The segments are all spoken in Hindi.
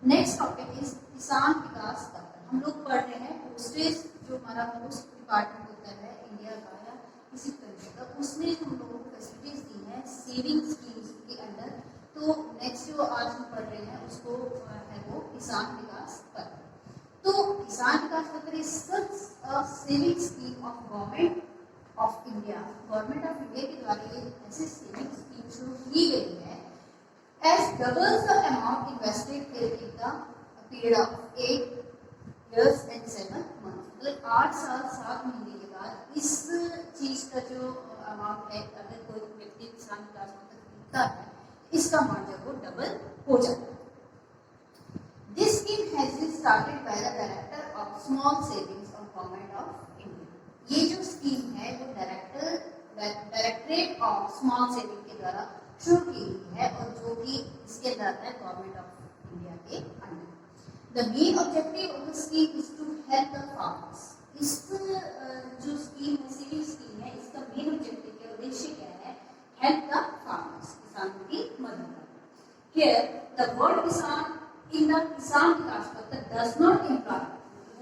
नेक्स्ट टॉपिक इज किसान विकास पत्र। हम लोग पढ़ रहे हैं पोस्टेज, जो हमारा पोस्ट डिपार्टमेंट होता है इंडिया का या किसी कंट्री का, उसने हम लोगों को फैसिलिटीज दी हैं सेविंग स्कीम्स के अंडर। तो नेक्स्ट जो आज हम पढ़ रहे हैं उसको है वो किसान विकास पत्र। तो किसान विकास पत्र is such a saving scheme of government of India. Government of India के द्वारा ये ऐसी सेविंग स्कीम शुरू की गई है as doubles the amount invested in the period of 8 years and 7 months। मतलब 8 साल 7 महीने के बाद इस चीज का जो अमाउंट है, अगर कोई व्यक्ति किसान विकास पत्र खरीदता है, इसका अमाउंट जो वो डबल हो जाता है। This scheme has been started by the director of small savings of government of India. ये जो स्कीम है वो डायरेक्टरेट ऑफ स्मॉल सेविंग के द्वारा शुरू की गई है और जो कि इसके अंदर आता है गवर्नमेंट ऑफ इंडिया के अंडर। The main objective of the scheme is to help the farmers. इस जो स्कीम है, सेविंग स्कीम है, इसका मेन ऑब्जेक्टिव क्या उद्देश्य क्या है? हेल्प द फार्मर्स, किसानों की मदद करना। हियर द वर्ड किसान इन द किसान विकास पत्र डज नॉट इम्प्लाई,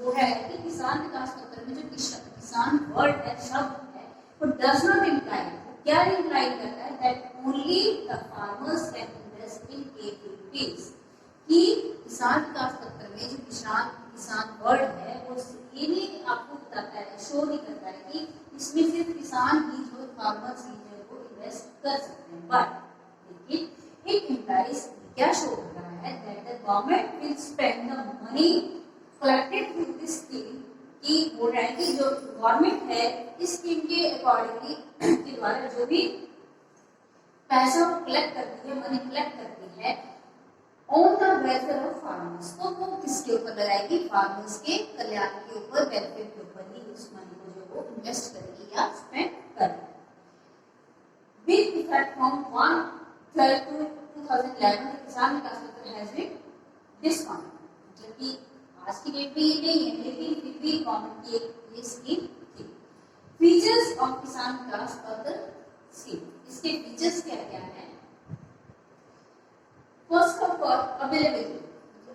वो है कि किसान विकास पत्र में जो किसान वर्ड है, शब्द है, वो डज नॉट इम्प्लाई, क्या इम्प्लाई करता है? That only the farmers can invest in KVPs. कि किसान विकास पत्र में जो किसान वर्ड है वो ये नहीं आपको बताता है, शो नहीं करता है कि इसमें सिर्फ किसान ही, जो फार्मर्स ही जो वो इन्वेस्ट कर सकते हैं, बट लेकिन इट इम्प्लाइज, क्या शो कर रहा है? That the government will spend the money collected through this scheme, कि बोल रहा है कि जो गवर्नमेंट है इस स्कीम के अकॉर्डिंगली के द्वारा जो भी पैसा वो कलेक्ट करती है, मनी कलेक्ट करती है, on the welfare of farmers, तो वो किसके ऊपर लगाएगी? फार्मर्स के कल्याण के ऊपर, वेलफेयर के ऊपर ही उस मनी को जो वो इन्वेस्ट करेगी या स्पेंड करेगी। विद इफेक्ट फ्रॉम 1/12/2011 किसान विकास पत्र हैज बीन डिस्काउंटेड। मतलब कि आज की डेट में ये नहीं है, लेकिन फिर भी गवर्नमेंट की ये स्कीम थी। फीचर्स ऑफ किसान विकास पत्र स्कीम, इसके फीचर्स क्या क्या है? फर्स्ट ऑफ ऑल अवेलेबिलिटी,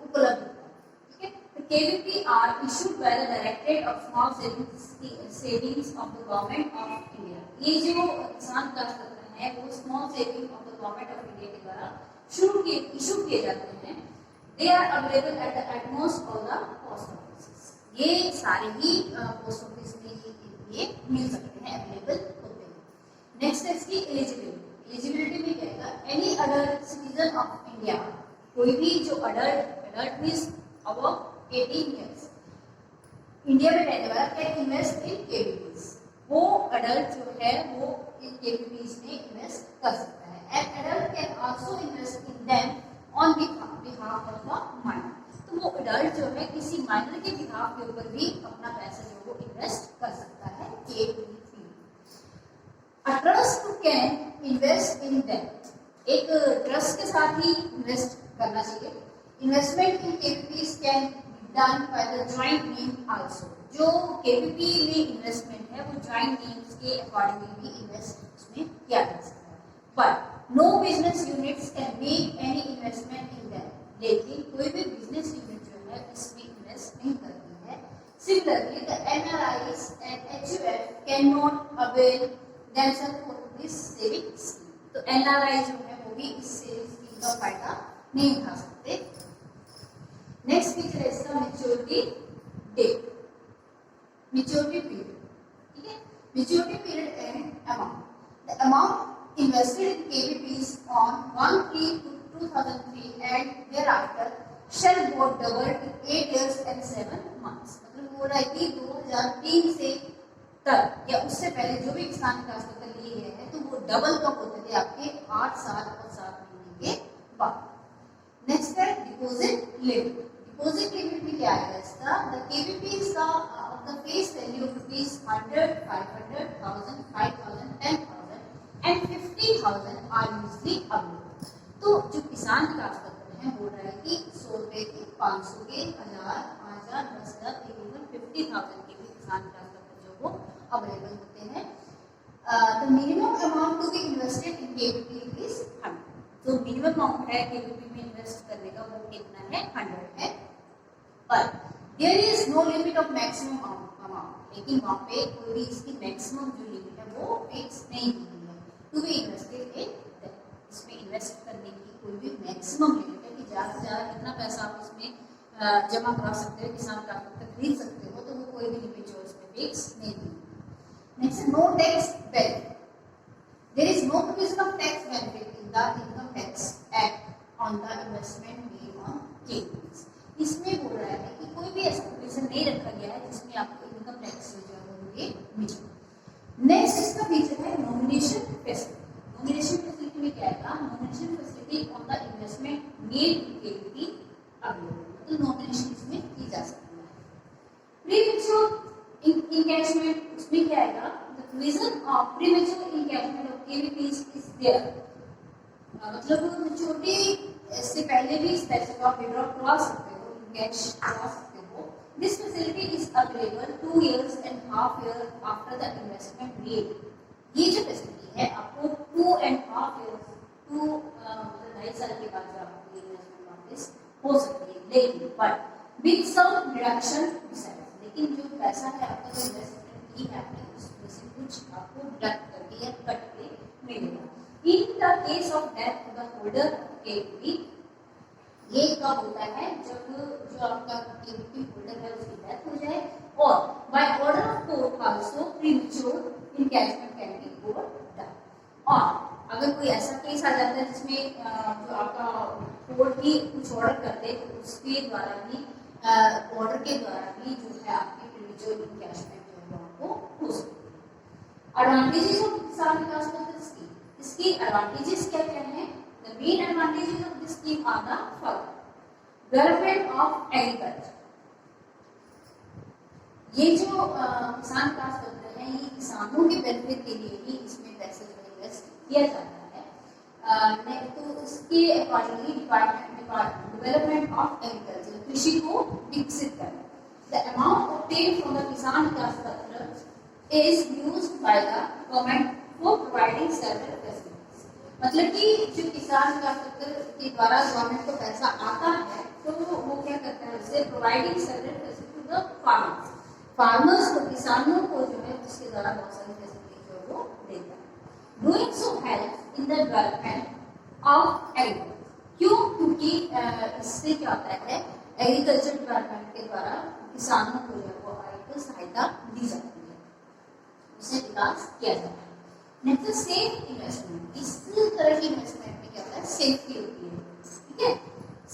उपलब्धता, ठीक है। The KVP are issued by the Directorate of Small Savings of the Government of India। ये जो किसान विकास पत्र है वो small saving of the government of India के द्वारा इशू किए जाते हैं। They are available at most all the post offices। ये सारे ही पोस्ट ऑफिस में ये मिल सकते हैं, अवेलेबल होते हैं। नेक्स्ट है इसकी एलिजिबिलिटी। एलिजिबिलिटी में क्या है? Any adult citizen of India, कोई भी जो adult means above 18 years India में रहने वाला, कैन इन्वेस्ट इन केवीपीज। वो अडल्ट जो है वो इन केवीपीज में इन्वेस्ट कर सकता है। An adult can also invest in them on behalf of the minor. तो वो अडल्ट जो है किसी माइनर के बिहाफ के ऊपर भी अपना पैसा जो वो इन्वेस्ट कर सकता है KVP. A trust can invest in them, एक ट्रस्ट के साथ ही इन्वेस्ट करना चाहिए। Investment in KVPs can be done by the joint name also. जो केवीपी में इन्वेस्टमेंट है वो जॉइंट नेम्स के अकॉर्डिंगली भी इन्वेस्ट उसमें किया जा सकता है, but no business units can make any investment in them। लेकिन कोई भी बिजनेस यूनिट जो है इसमें इन्वेस्ट नहीं करती है। Similarly, the NRIs and HUF cannot avail themselves for this saving scheme। तो NRI जो है वो भी इस सेविंग स्कीम का फायदा नहीं उठा सकते। नेक्स्ट फीचर है इसका मैच्योरिटी डेट, मैच्योरिटी पीरियड, ठीक है। Maturity period and amount. The amount invested in KVPs on 1/3/2003 and thereafter shall go double to 8 years and 7 months। मतलब वो रहा है कि 2003 से तक या उससे पहले जो भी किसान विकास पत्र लिए गए हैं तो वो डबल कब होते थे? आपके 8 साल और 7 महीने के बाद। नेक्स्ट है डिपॉजिट लिमिट। डिपॉजिट लिमिट में क्या आएगा इसका? द केवीपीज का the face value of ₹100, 500, 1000, 5000, 10,000 and 50,000 are usually available। तो जो किसान विकास पत्र है बोल रहा है कि 100 रुपए के, 500 के, 1000, 5000, 10,000, इवन 50,000 के भी किसान विकास पत्र जो वो अवेलेबल होते हैं। The minimum amount to be invested in KVP is 100। जो मिनिमम अमाउंट है केवीपी में इन्वेस्ट करने का वो कितना है 100 है, पर there is no limit of maximum amount, लेकिन वहाँ पे कोई भी इसकी मैक्सिमम जो लिमिट है वो फिक्स नहीं की गई है to be invested in that. इसमें इन्वेस्ट करने की कोई भी मैक्सिमम लिमिट है कि ज़्यादा से ज़्यादा कितना पैसा आप इसमें जमा करा सकते हो, किसान का खरीद सकते हो, तो वो कोई भी लिमिट जो इसमें फिक्स नहीं दी। Next, no tax benefit, there is no provision of tax benefit in the income tax act on the investment made on KVPs. इसमें बोल रहा है कि कोई भी ऐसा प्रोविजन नहीं रखा गया है जिसमें आपको इनकम टैक्स जो है वो ये मिले। नेक्स्ट इसका फीचर है नॉमिनेशन फैसिलिटी। नॉमिनेशन फैसिलिटी में क्या आएगा, nomination facility on the investment made in KVP available, तो नॉमिनेशन इसमें की जा सकती है। प्रीमेच्योर इनकैशमेंट, उसमें क्या आएगा, the provision of premature encashment of KVPs is there, मतलब मैच्योरिटी से पहले भी इस पैसे को आप विड्रॉ करवा सकते हो, कैश करवा सकते हो। This facility is available 2 years and half year after the investment made. ये जो फैसिलिटी है आपको 2 and half years, मतलब 2.5 साल के बाद जो आपको ये इन्वेस्टमेंट वापस हो सकती है, लेकिन but with some deduction besides, लेकिन जो पैसा है आपका जो इन्वेस्टमेंट की है आपने उसमें से कुछ आपको डिडक्ट करके या कट के मिलेगा। In the case of death the holder KVP, ये कब होता है, जब जो आपका केवीपी होल्डर है उसकी डेथ हो जाए, और by order of court also premature encashment can be done. और अगर कोई ऐसा केस आ जाता है जिसमें जो आपका कोर्ट ही कुछ ऑर्डर करते तो उसके द्वारा भी ऑर्डर के द्वारा भी जो है आपकी प्रीमेच्योर इनकैशमेंट जो है आपको हो सकती है। एडवांटेजेस ऑफ किसान विकास पत्र स्कीम, इसकी एडवांटेजेस क्या क्या हैं? The main advantages of this scheme are the following: development of agriculture. ये जो किसान विकास पत्र है ये किसानों के बेनिफिट के लिए ही इसमें पैसे जो इन्वेस्ट किया जाता है। तो इसके अकॉर्डिंगली डेवलपमेंट ऑफ एग्रीकल्चर, कृषि को विकसित करना। The amount obtained from the किसान विकास पत्र is used by the government for providing several facilities। मतलब कि जो किसान विकास पत्र के द्वारा गवर्नमेंट को पैसा आता है तो वो क्या करता है, उससे providing several facility to the farmers को, किसानों को जो है उसके द्वारा बहुत सारी फैसिलिटी जो वो देता है। Doing so help in the development of agriculture, क्यों? क्योंकि इससे क्या होता है, एग्रीकल्चर डिपार्टमेंट के द्वारा किसानों को जो है वो आर्थिक सहायता दी जाती है, उससे विकास किया जाता है। नेक्स्ट, सेफ इन्वेस्टमेंट, इस तरह की इन्वेस्टमेंट में क्या होता है, सेफ्टी होती है, ठीक है।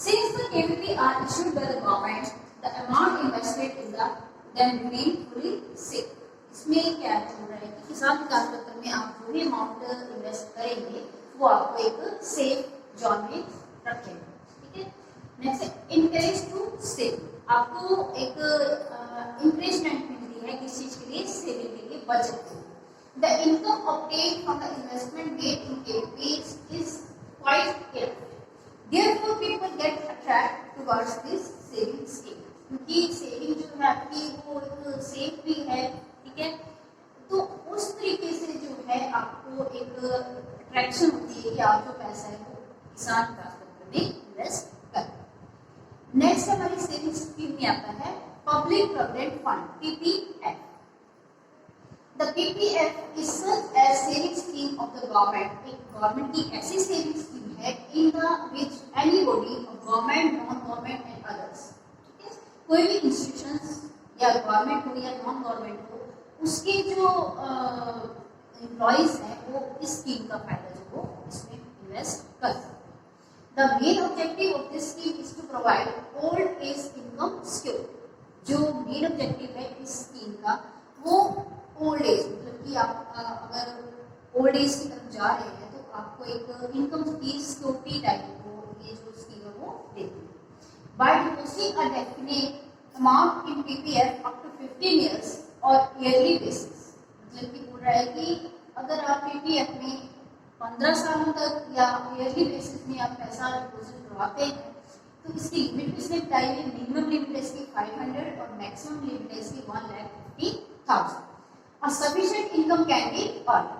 Since the KVP are issued by the government, the amount invested in the them remain fully safe. इसमें क्या चल रहा है कि किसान विकास पत्र में आप जो भी अमाउंट इन्वेस्ट करेंगे वो आपको एक सेफ जोन में रखेगा, ठीक है। नेक्स्ट, इनकरेज टू सेव, आपको एक इंकरेजमेंट मिलती है किस चीज के लिए, सेविंग के लिए, बचत के लिए। The income obtained from the investment made in KVPs is quite enough. Therefore, people get attracted towards this saving scheme. क्योंकि सेविंग जो है आपकी वो एक सेफ भी है, ठीक है, तो उस तरीके से जो है आपको एक अट्रैक्शन होती है कि आप जो पैसा है वो किसान विकास पत्र में इन्वेस्ट करें। नेक्स्ट हमारी सेविंग स्कीम में आता है public provident fund, PPF। The PPF is such as saving scheme of the government। एक गवर्नमेंट की ऐसी सेविंग स्कीम है in the which anybody of government, non-government and others, ठीक है, कोई भी इंस्टीट्यूशंस या गवर्नमेंट हो या नॉन गवर्नमेंट हो, उसके जो एम्प्लॉइज हैं वो इस स्कीम का फायदा जो वो इसमें इन्वेस्ट कर सकते हैं। The main objective of this scheme is to provide old age income security। जो मेन ऑब्जेक्टिव है इस स्कीम का वो ओल्ड एज, मतलब कि आप अगर ओल्ड एज की तरफ जा रहे हैं तो आपको एक इनकम की सिक्योरिटी टाइप को ये जो स्कीम है वो देती है। By depositing a definite amount in PPF up to 15 years और ईयरली बेसिस, मतलब कि बोल रहा है कि अगर आप PPF में 15 सालों तक या ईयरली बेसिस में आप पैसा डिपॉजिट करवाते हैं तो इसकी लिमिट इसने बताई है, मिनिमम लिमिट इसकी 500 और मैक्सिमम लिमिट इसकी 1,50,000। A sufficient income can be earned।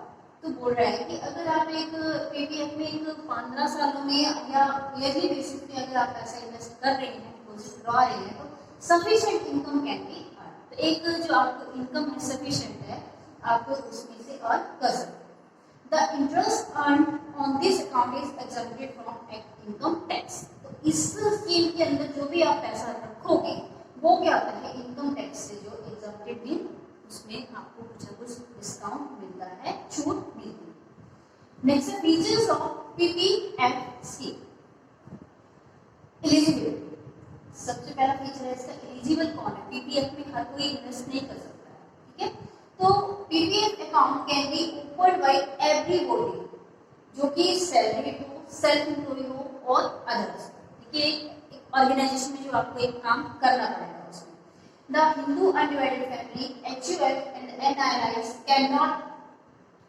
तो बोल रहा है कि अगर आप एक पीपीएफ में एक 15 सालों में या ईयरली बेसिस पे अगर आप पैसा इन्वेस्ट कर रहे हैं, डिपॉजिट करवा रहे हैं, तो sufficient income can be earn. तो एक जो आपको इनकम है सफिशिएंट है, आप उसमें से अर्न कर सकते हैं। The interest earn on this account is exempted from income tax. तो इस स्कीम के अंदर जो भी आप पैसा रखोगे वो क्या होता है, इनकम टैक्स से जो एग्जेम्प्टेड मीन उसमें आपको कुछ ना कुछ डिस्काउंट मिलता है, छूट मिलती है। नेक्स्ट है features of PPF scheme. Eligibility, सबसे पहला फीचर है इसका, एलिजिबल कौन है। पीपीएफ में हर कोई इन्वेस्ट नहीं कर सकता है, ठीक है। तो PPF account can be opened by everybody, जो कि सैलरीड हो, सेल्फ एम्प्लॉय हो और अदर्स। देखिए एक ऑर्गेनाइजेशन में जो आपको एक काम करना पड़ेगा उसमें। The Hindu undivided family, HUF and NRIs can not,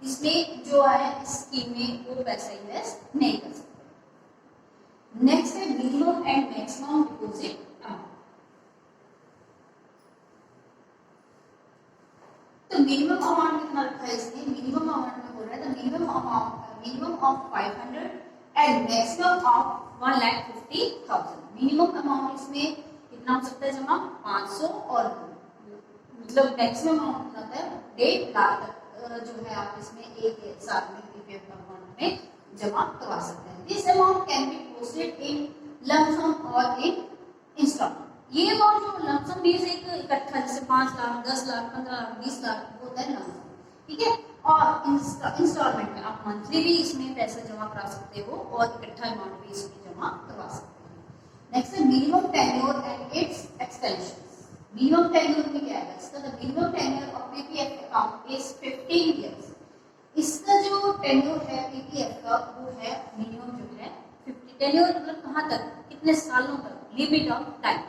इसमें जो है स्कीम में वो पैसा इन्वेस्ट नहीं कर सकते। नेक्स्ट है minimum and maximum deposit amount. तो मिनिमम अमाउंट कितना रखा है इसने, मिनिमम अमाउंट में बोल रहा है the minimum amount, minimum of 500 and maximum of 1,50,000। Minimum amount इसमें कितना हो सकता है जमा, 500 और मतलब मैक्सिमम अमाउंट कितना होता है 1.5 लाख तक जो है आप इसमें एक साल में पीपीएफ अकाउंट में जमा करवा सकते हैं। This amount can be deposited in lump sum और इन इंस्टॉलमेंट। ये अमाउंट जो लंप सम मींस एक इकट्ठा, जैसे 5 लाख, 10 लाख, 15 लाख, 20 लाख होता है लंप सम, ठीक है। और इंस्टॉलमेंट में आप मंथली भी इसमें पैसा जमा करा सकते हो और इकट्ठा अमाउंट भी इसमें जमा करवा सकते हैं। नेक्स्ट है minimum tenure and it's extension. Minimum tenure में क्या है इसका, the minimum tenure of PPF account is 15 years. इसका जो टेन्योर है पीपीएफ का वो है मिनिमम जो है 50। टेन्योर मतलब कहां तक, कितने सालों तक, लिमिट ऑफ टाइम,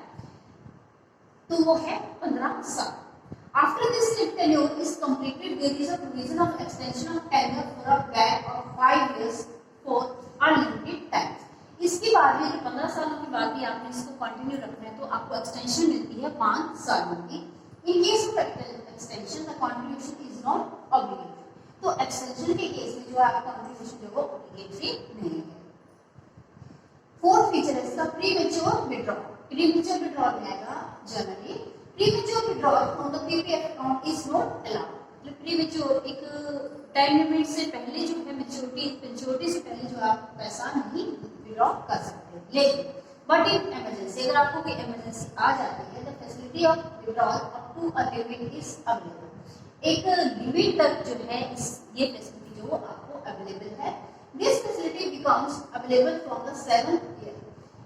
तो वो है 15 साल। After this tenure is completed, there is a provision of extension of tenure for a gap of 5 years for unlimited times. इसके बाद भी 15 सालों के बाद भी आपने इसको कंटिन्यू रखना है तो आपको एक्सटेंशन मिलती है 5 सालों की। In case of extension the contribution is not obligatory. तो एक्सटेंशन के केस में जो आपका कंट्रीब्यूशन जो वो ऑब्लिगेटरी नहीं है। फोर्थ फीचर है इसका प्रीमेच्योर विड्रॉल। प्रीमेच्योर विड्रॉल में आएगा generally premature withdrawal from the PPF account is not allowed। मतलब premature एक टाइम लिमिट से पहले जो है मैच्योरिटी से पहले जो आप पैसा नहीं विड्रॉ कर सकते। लेकिन बट इन इमरजेंसी, अगर आपको कोई इमरजेंसी आ जाती है, the facility of withdrawal up to a limit is available. एक लिमिट तक जो है ये फैसिलिटी जो आपको अवेलेबल है। This facility becomes available from the 7th year.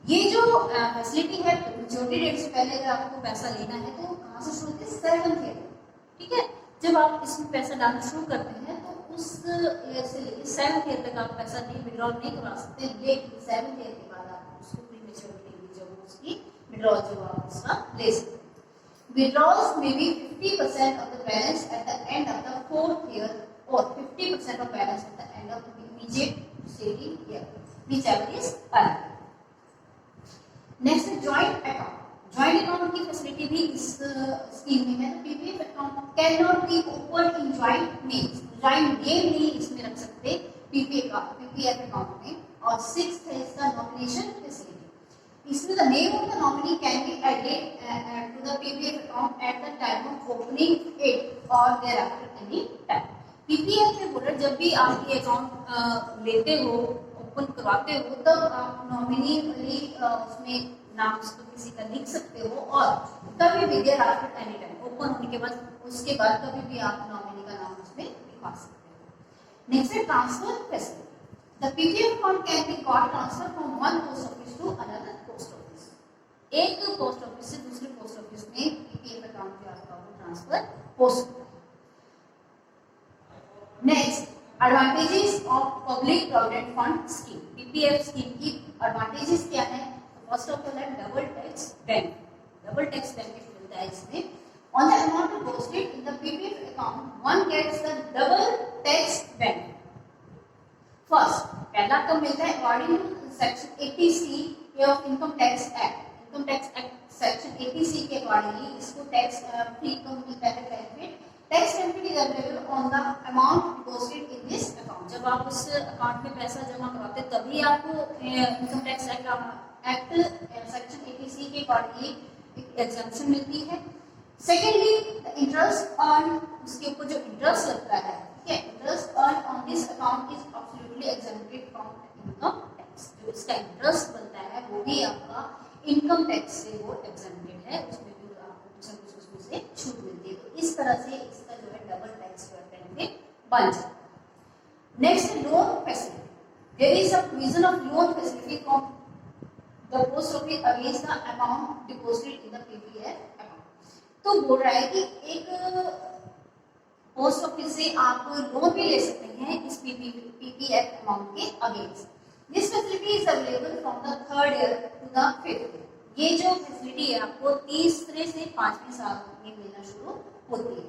ये जो फैसिलिटी है मैच्योरिटी डेट से पहले अगर आपको पैसा लेना है तो कहाँ से शुरू होती है, 7th ईयर, ठीक है। जब आप इसमें पैसा डालना शुरू करते हैं तो उस ईयर से लेकर 7th ईयर तक आप पैसा नहीं विड्रॉल नहीं करवा सकते, लेकिन 7th ईयर के बाद आप उसको प्री मैच्योरिटी जो उसकी विड्रॉल जो आप उसका ले सकते हैं। विड्रॉल्स में be 50% of the balance at the end of the 4th year और 50% of balance at the end of the immediate saving year, whichever is earned. Next है जॉइंट अकाउंट। जॉइंट अकाउंट की फैसिलिटी भी इस स्कीम में है। PPF account can not be open in joint names. Joint name नहीं इसमें रख सकते पीपीएफ अकाउंट में। और 6th है इसका नॉमिनेशन फैसिलिटी। इसमें the name of the nominee can be added to the PPF account at the time of opening it और thereafter any time. PPF में बोला जब भी आप ये अकाउंट लेते हो, ओपन करवाते हो, तब आप नॉमिनी उसमें नाम उसको किसी का लिख सकते हो और कभी भी thereafter any time open होने के बाद उसके बाद कभी भी आप नॉमिनी का नाम उसमें लिखवा सकते हो। नेक्स्ट है transfer facility. The PPF account can be got transfer from one post office to another post office. एक पोस्ट ऑफिस से दूसरे पोस्ट ऑफिस में पीपीएफ अकाउंट जो आपका वो ट्रांसफर हो सकता है। Next advantages of public provident fund scheme. PPF scheme की एडवांटेजेस क्या है? फर्स्ट ऑफ ऑल है double tax benefit. Double tax benefit मिलता है इसमें। On the amount deposited in the PPF account one gets the double tax benefit. First, पहला कब मिलता है? According to section 80C of income tax act. Income tax act section 80C के अकॉर्डिंगली इसको टैक्स फ्री कम मिलता है benefit. Tax benefit is available on the amount deposited in this जब आप उस अकाउंट में पैसा जमा कराते हैं तभी आपको income tax act section 80C के अकॉर्डिंगली एग्जाम्पशन मिलती है। सेकेंडली इंटरेस्ट अर्न, उसके ऊपर जो इंटरेस्ट लगता है, ठीक है, interest earn on this account is absolutely exempted from income tax. जो इसका इंटरेस्ट बनता है वो भी आपका इनकम टैक्स से वो एग्जेम्प्टेड है, उसमें भी आपको कुछ न कुछ उसमें से छूट मिलती है। तो इस तरह से इसका जो है डबल टैक्स बेनिफिट बन जाता है। Next loan facility, there is a provision of loan facility from the post office against the amount deposited in the PPF account. तो बोल रहा है कि एक पोस्ट ऑफिस से आप लोन भी ले सकते हैं इस पीपीएफ अमाउंट के against. This facility is available from the 3rd year to the 5th year. ये जो फैसिलिटी है आपको तीसरे से 5वें साल में मिलना शुरू होती है।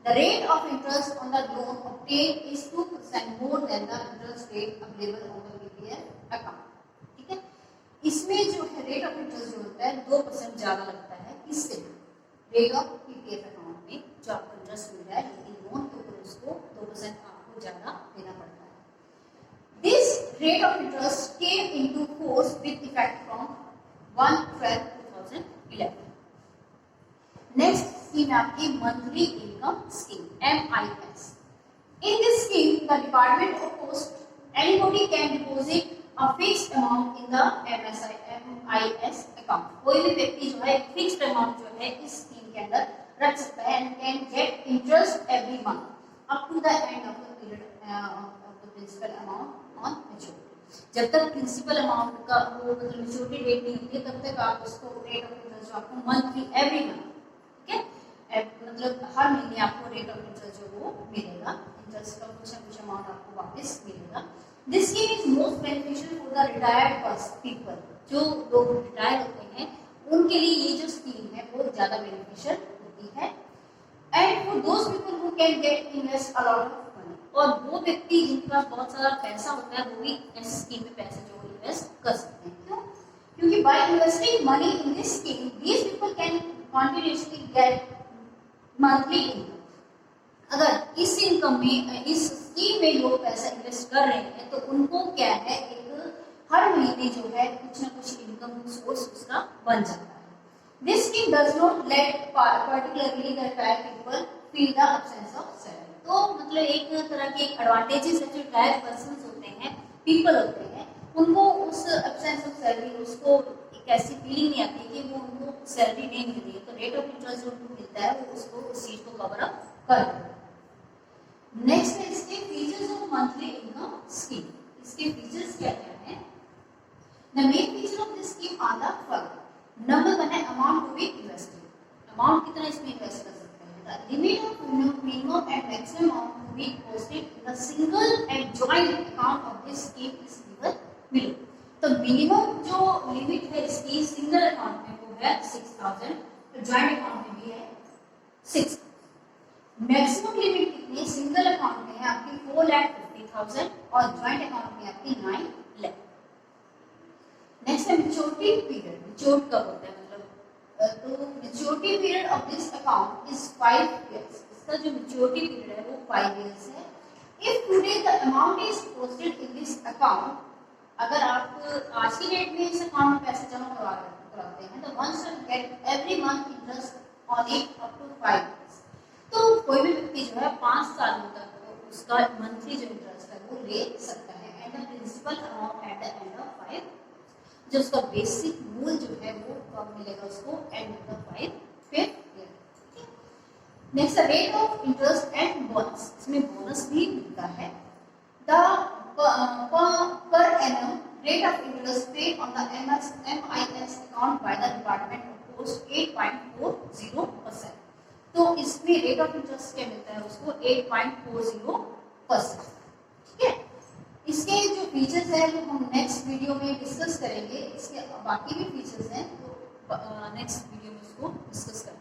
The rate of interest on the loan obtained is 2% more than the interest rate available on the PPF account. ठीक है, इसमें जो है रेट ऑफ इंटरेस्ट जो होता है 2% ज्यादा लगता है। किससे? रेट ऑफ पीपीएफ अकाउंट में जो आपको इंटरेस्ट मिल रहा है, लेकिन लोन के ऊपर उसको 2% आपको ज्यादा देना पड़ता है। This rate of interest came into force with effect from 1/12/2011। Next scheme है आपकी monthly income scheme, MIS। In this scheme, the Department of Post, anybody can deposit a fixed amount in the MIS account। कोई भी व्यक्ति जो है फिक्स्ड अमाउंट जो है इस स्कीम के अंदर रख सकता है and can get interest every month up to the end of the period of the principal amount on maturity। जब तक प्रिंसिपल अमाउंट का वो मतलब मेच्योरिटी डेट नहीं होती तब तक आप उसको रेट ऑफ इंटरेस्ट जो आपको मंथली एवरी मंथ, मतलब हर महीने आपको रेट ऑफ इंटरेस्ट जो वो मिलेगा, इंटरेस्ट का कुछ ना कुछ अमाउंट आपको वापस मिलेगा। This scheme is most beneficial for the retired people. जो लोग रिटायर होते हैं उनके लिए ये जो स्कीम है वो ज्यादा बेनिफिशियल होती है। And for those people who can get invest a lot of money, और वो व्यक्ति जिनके पास बहुत सारा पैसा होता है वो भी इस स्कीम में पैसे जो इन्वेस्ट कर सकते हैं। क्यों? क्योंकि by investing money in this scheme these people can continuously get monthly income. अगर इस इनकम में, इस स्कीम में लोग पैसा इन्वेस्ट कर रहे हैं तो उनको क्या है, एक हर महीने जो है कुछ ना कुछ इनकम सोर्स उसका बन जाता है। This scheme does not let particularly the retired people feel the absence of salary. तो मतलब एक तरह के एडवांटेजेस है जो रिटायर्ड पर्सन्स होते हैं, पीपल होते हैं, उनको उस एब्सेंस ऑफ सैलरी, उसको एक ऐसी फीलिंग नहीं आती कि वो उनको सैलरी नहीं मिल रही है। तो रेट ऑफ इंटरेस्ट जो उनको मिलता है वो उसको उस चीज को कवर अप कर देता है। नेक्स्ट है इसके features of monthly income scheme. इसके फीचर्स क्या क्या हैं? The main feature of this scheme are the following. Number 1 है amount to be invested. Amount कितना इसमें इन्वेस्ट कर सकते हैं? The limit of minimum and maximum amount to be deposited in the single and joint account of this scheme is given below. तो मिनिमम जो लिमिट है इसकी सिंगल अकाउंट में वो है 6000, तो जॉइंट अकाउंट में भी है 6। मैक्सिमम लिमिट कितनी सिंगल अकाउंट में है आपकी 4,50,000 और जॉइंट अकाउंट में आपकी 9 लाख। नेक्स्ट है मैच्योरिटी पीरियड। मैच्योर कब होता है, मतलब तो maturity period of this account is 5 years. इसका जो मैच्योरिटी पीरियड है वो 5 इयर्स है। If today the amount is deposited in this account, अगर आप आज की डेट में इस अकाउंट में पैसे जमा कराते हैं तो one should get every month interest on it up to 5 years. तो कोई भी व्यक्ति जो है 5 सालों तक उसका मंथली जो इंटरेस्ट है वो ले सकता है and the principal amount at the end of 5 years. जो उसका बेसिक मूल जो है वो कब मिलेगा उसको? End of 5th year. Next rate of interest and bonus. इसमें बोनस भी मिलता है। The per annum rate of interest paid on the MIS account by the Department of Post 8.40%। तो इसमें रेट ऑफ इंटरेस्ट क्या मिलता है उसको? 8.40%। ठीक है, इसके जो फीचर्स है वो हम नेक्स्ट वीडियो में डिस्कस करेंगे। इसके बाकी भी फीचर्स हैं तो नेक्स्ट वीडियो में उसको डिस्कस करेंगे।